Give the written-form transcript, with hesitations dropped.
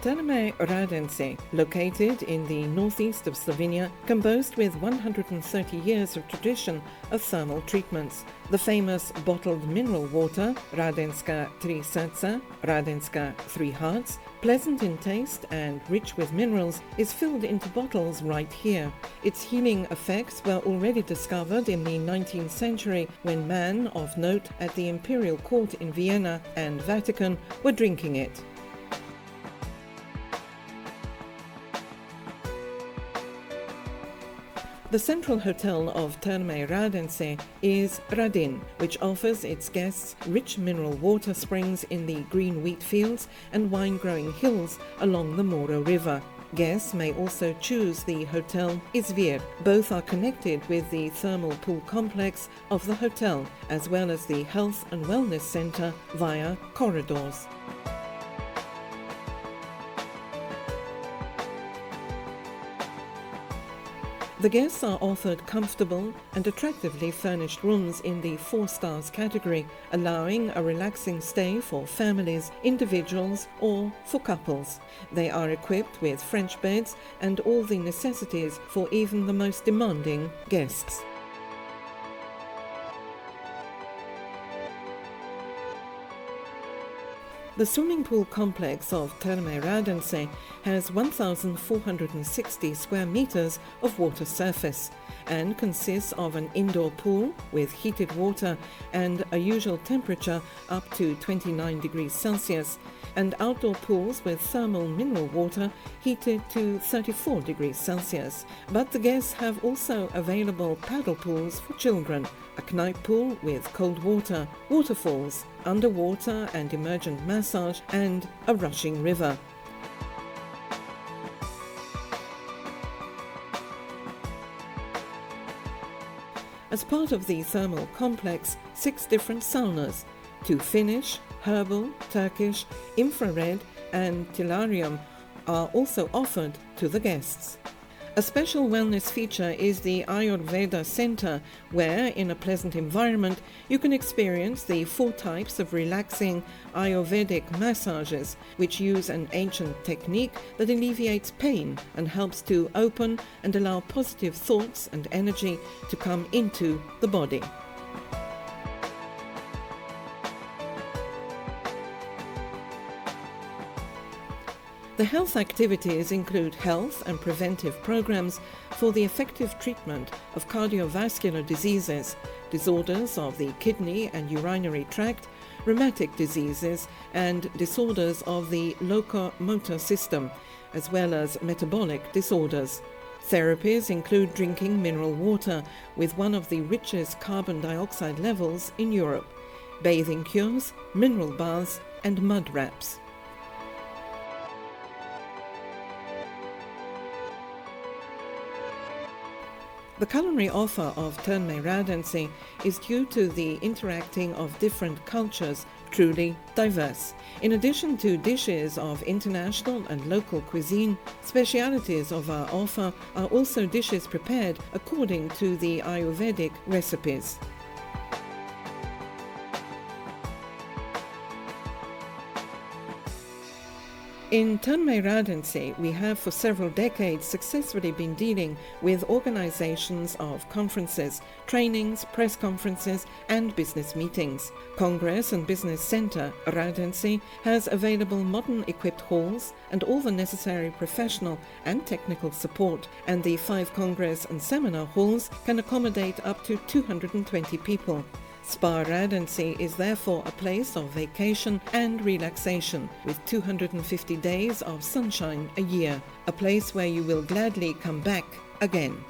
Terme Radenci, located in the northeast of Slovenia, can boast with 130 years of tradition of thermal treatments. The famous bottled mineral water, Radenska Tri Srca, Radenska Three Hearts, pleasant in taste and rich with minerals, is filled into bottles right here. Its healing effects were already discovered in the 19th century when men of note at the imperial court in Vienna and Vatican were drinking it. The central hotel of Terme Radenci is Radin, which offers its guests rich mineral water springs in the green wheat fields and wine-growing hills along the Moro River. Guests may also choose the Hotel Izvir. Both are connected with the thermal pool complex of the hotel, as well as the health and wellness center via corridors. The guests are offered comfortable and attractively furnished rooms in the 4 stars category, allowing a relaxing stay for families, individuals or for couples. They are equipped with French beds and all the necessities for even the most demanding guests. The swimming pool complex of Terme Radenci has 1,460 square meters of water surface and consists of an indoor pool with heated water and a usual temperature up to 29 degrees Celsius, and outdoor pools with thermal mineral water heated to 34 degrees Celsius. But the guests have also available paddle pools for children, a Kneipp pool with cold water, waterfalls, underwater and emergent massage, and a rushing river. As part of the thermal complex, 6 different saunas, 2 Finnish, herbal, Turkish, infrared and Tellurium are also offered to the guests. A special wellness feature is the Ayurveda Center, where, in a pleasant environment, you can experience the 4 types of relaxing Ayurvedic massages, which use an ancient technique that alleviates pain and helps to open and allow positive thoughts and energy to come into the body. The health activities include health and preventive programs for the effective treatment of cardiovascular diseases, disorders of the kidney and urinary tract, rheumatic diseases, and disorders of the locomotor system, as well as metabolic disorders. Therapies include drinking mineral water with one of the richest carbon dioxide levels in Europe, bathing cures, mineral baths, and mud wraps. The culinary offer of Terme Radenci is due to the interacting of different cultures, truly diverse. In addition to dishes of international and local cuisine, specialities of our offer are also dishes prepared according to the Ayurvedic recipes. In Terme Radenci, we have for several decades successfully been dealing with organizations of conferences, trainings, press conferences and business meetings. Congress and Business Center Radenci has available modern equipped halls and all the necessary professional and technical support, and the 5 congress and seminar halls can accommodate up to 220 people. Spa Radenci is therefore a place of vacation and relaxation, with 250 days of sunshine a year, a place where you will gladly come back again.